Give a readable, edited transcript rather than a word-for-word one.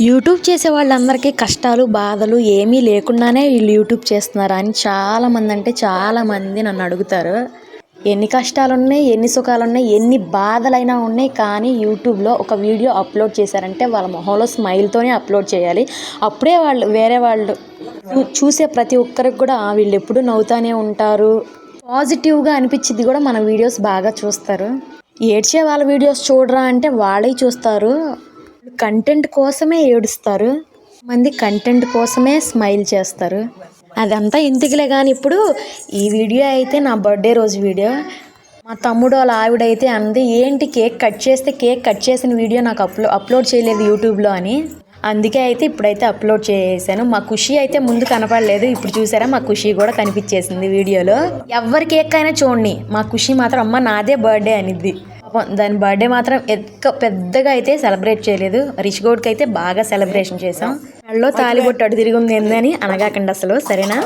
YouTube చేసే వాళ్ళందరికీ కష్టాలు బాధలు ఏమీ లేకుండానే వీళ్ళు యూట్యూబ్ చేస్తున్నారా అని చాలామంది అంటే చాలామంది నన్ను అడుగుతారు. ఎన్ని కష్టాలు ఉన్నాయి, ఎన్ని సుఖాలు ఉన్నాయి, ఎన్ని బాధలైనా ఉన్నాయి, కానీ యూట్యూబ్లో ఒక వీడియో అప్లోడ్ చేశారంటే వాళ్ళ మొహంలో స్మైల్తోనే అప్లోడ్ చేయాలి. అప్పుడే వాళ్ళు వేరే వాళ్ళు చూసే ప్రతి ఒక్కరికి కూడా వీళ్ళు ఎప్పుడు నవ్వుతూనే ఉంటారు, పాజిటివ్గా అనిపించింది కూడా మన వీడియోస్ బాగా చూస్తారు. ఏడ్చే వాళ్ళ వీడియోస్ చూడరా అంటే వాళ్ళే చూస్తారు. కంటెంట్ కోసమే ఏడుస్తారు, మంది కంటెంట్ కోసమే స్మైల్ చేస్తారు. అదంతా ఎందుకులే కానీ ఇప్పుడు ఈ వీడియో అయితే నా బర్త్డే రోజు వీడియో. మా తమ్ముడు వాళ్ళ ఆవిడైతే అంది, ఏంటి కేక్ కట్ చేసిన వీడియో నాకు అప్లోడ్ చేయలేదు యూట్యూబ్లో అని. అందుకే అయితే ఇప్పుడైతే అప్లోడ్ చేశాను. మా ఖుషి అయితే ముందు కనపడలేదు, ఇప్పుడు చూసారా మా ఖుషి కూడా కనిపించేసింది వీడియోలో. ఎవరి కేక్ అయినా చూడండి, మా ఖుషి మాత్రం అమ్మ నాదే బర్త్డే అనిద్ది. దాని బర్త్డే మాత్రం పెద్దగా అయితే సెలబ్రేట్ చేయలేదు. రిష్ గౌడ్కి అయితే బాగా సెలబ్రేషన్ చేసాం. మెడలో తాలిబొట్టు అటు తిరిగి ఉంది ఏందని అనగాకండి అసలు, సరేనా.